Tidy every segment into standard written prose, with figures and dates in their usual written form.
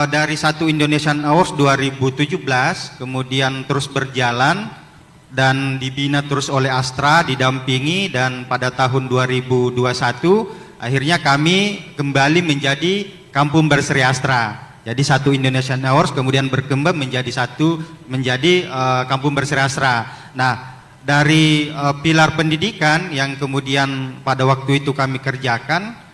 Dari satu Indonesian Awards 2017, kemudian terus berjalan dan dibina terus oleh Astra, didampingi, dan pada tahun 2021 akhirnya kami kembali menjadi Kampung Berseri Astra. Jadi satu Indonesian Awards kemudian berkembang menjadi Kampung Berseri Astra. Nah, dari pilar pendidikan yang kemudian pada waktu itu kami kerjakan,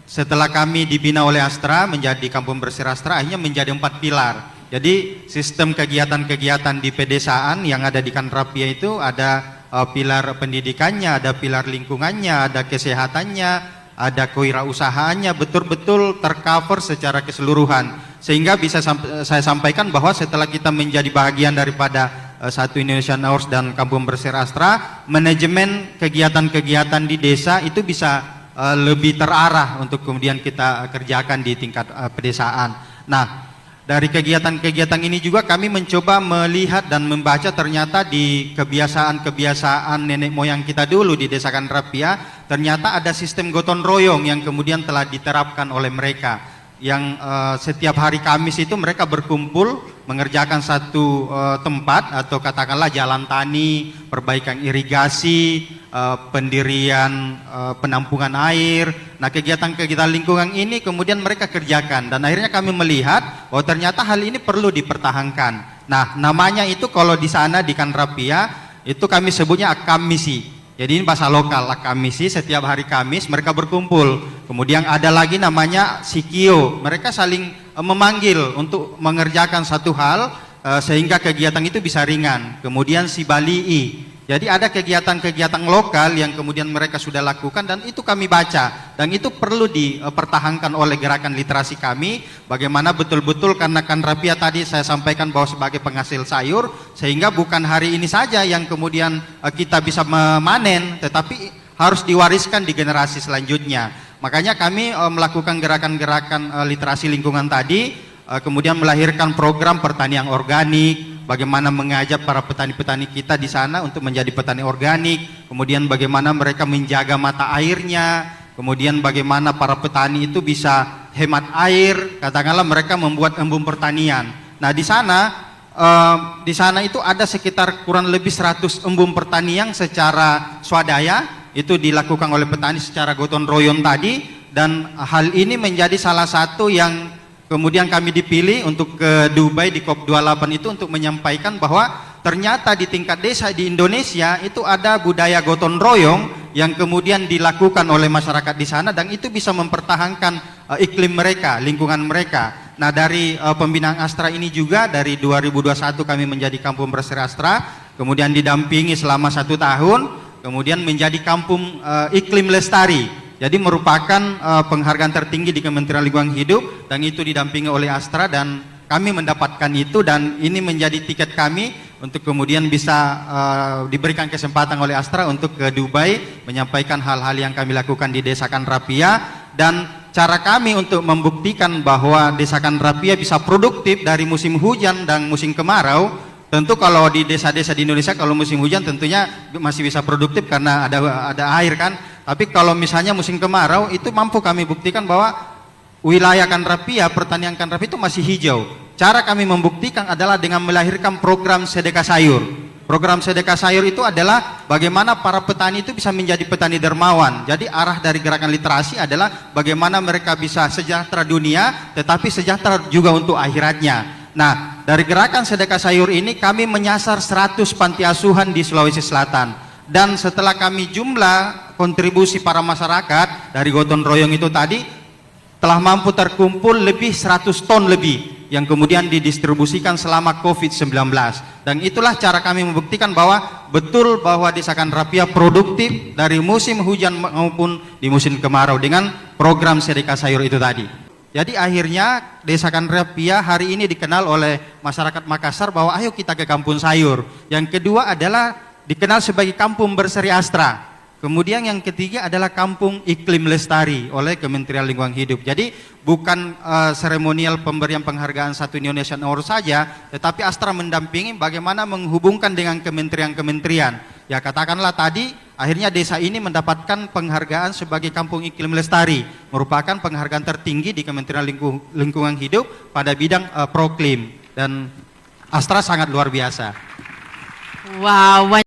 setelah kami dibina oleh Astra menjadi Kampung Berseri Astra, akhirnya menjadi 4 pilar. Jadi sistem kegiatan-kegiatan di pedesaan yang ada di Kanrapia itu ada pilar pendidikannya, ada pilar lingkungannya, ada kesehatannya, ada kewirausahaannya, betul-betul tercover secara keseluruhan. Sehingga bisa saya sampaikan bahwa setelah kita menjadi bagian daripada satu Indonesian Awards dan Kampung Berseri Astra, manajemen kegiatan-kegiatan di desa itu bisa lebih terarah untuk kemudian kita kerjakan di tingkat pedesaan. Nah, dari kegiatan-kegiatan ini juga kami mencoba melihat dan membaca ternyata di kebiasaan-kebiasaan nenek moyang kita dulu di Desa Kanrapia, ternyata ada sistem gotong royong yang kemudian telah diterapkan oleh mereka. Yang setiap hari Kamis itu mereka berkumpul mengerjakan satu tempat, atau katakanlah jalan tani, perbaikan irigasi, pendirian penampungan air. Nah, kegiatan-kegiatan lingkungan ini kemudian mereka kerjakan, dan akhirnya kami melihat bahwa ternyata hal ini perlu dipertahankan. Nah, namanya itu kalau di sana di Kanrapia itu kami sebutnya akamisi. Jadi ini bahasa lokal, akamisi. Setiap hari Kamis mereka berkumpul. Kemudian ada lagi namanya sikio. Mereka saling memanggil untuk mengerjakan satu hal sehingga kegiatan itu bisa ringan. Kemudian si balii. Jadi ada kegiatan-kegiatan lokal yang kemudian mereka sudah lakukan, dan itu kami baca, dan itu perlu dipertahankan oleh gerakan literasi kami. Bagaimana betul-betul, karena Kanrapia tadi saya sampaikan bahwa sebagai penghasil sayur, sehingga bukan hari ini saja yang kemudian kita bisa memanen, tetapi harus diwariskan di generasi selanjutnya. Makanya kami melakukan gerakan-gerakan literasi lingkungan tadi, kemudian melahirkan program pertanian organik. Bagaimana mengajak para petani-petani kita di sana untuk menjadi petani organik, kemudian bagaimana mereka menjaga mata airnya, kemudian bagaimana para petani itu bisa hemat air, katakanlah mereka membuat embung pertanian. Nah, di sana itu ada sekitar kurang lebih 100 embung pertanian secara swadaya, itu dilakukan oleh petani secara gotong royong tadi, dan hal ini menjadi salah satu yang kemudian kami dipilih untuk ke Dubai di COP28 itu untuk menyampaikan bahwa ternyata di tingkat desa di Indonesia itu ada budaya gotong royong yang kemudian dilakukan oleh masyarakat di sana, dan itu bisa mempertahankan iklim mereka, lingkungan mereka. Nah, dari pembinaan Astra ini juga dari 2021 kami menjadi Kampung Berseri Astra, kemudian didampingi selama 1 tahun, kemudian menjadi Kampung Iklim Lestari. Jadi merupakan penghargaan tertinggi di Kementerian Lingkungan Hidup, dan itu didampingi oleh Astra, dan kami mendapatkan itu, dan ini menjadi tiket kami untuk kemudian bisa diberikan kesempatan oleh Astra untuk ke Dubai menyampaikan hal-hal yang kami lakukan di Desa Kanrapia. Dan cara kami untuk membuktikan bahwa Desa Kanrapia bisa produktif dari musim hujan dan musim kemarau. Tentu kalau di desa-desa di Indonesia kalau musim hujan tentunya masih bisa produktif karena ada air kan. Tapi kalau misalnya musim kemarau itu mampu kami buktikan bahwa wilayah Kanrapia, pertanian Kanrapia itu masih hijau. Cara kami membuktikan adalah dengan melahirkan program sedekah sayur. Program sedekah sayur itu adalah bagaimana para petani itu bisa menjadi petani dermawan. Jadi arah dari gerakan literasi adalah bagaimana mereka bisa sejahtera dunia tetapi sejahtera juga untuk akhiratnya. Nah, dari gerakan sedekah sayur ini kami menyasar 100 panti asuhan di Sulawesi Selatan. Dan setelah kami jumlah kontribusi para masyarakat dari gotong royong itu tadi, telah mampu terkumpul lebih 100 ton lebih yang kemudian didistribusikan selama COVID-19. Dan itulah cara kami membuktikan bahwa betul bahwa Desa Kanrapia produktif dari musim hujan maupun di musim kemarau dengan program sedekah sayur itu tadi. Jadi akhirnya Desa Kanrapia hari ini dikenal oleh masyarakat Makassar bahwa ayo kita ke kampung sayur. Yang kedua adalah dikenal sebagai Kampung Berseri Astra. Kemudian yang ketiga adalah Kampung Iklim Lestari oleh Kementerian Lingkungan Hidup. Jadi bukan seremonial pemberian penghargaan satu Indonesian Award saja, tetapi Astra mendampingi bagaimana menghubungkan dengan kementerian-kementerian. Ya katakanlah tadi akhirnya desa ini mendapatkan penghargaan sebagai kampung iklim lestari, merupakan penghargaan tertinggi di Kementerian Lingkungan Hidup pada bidang proklim, dan Astra sangat luar biasa. Wow.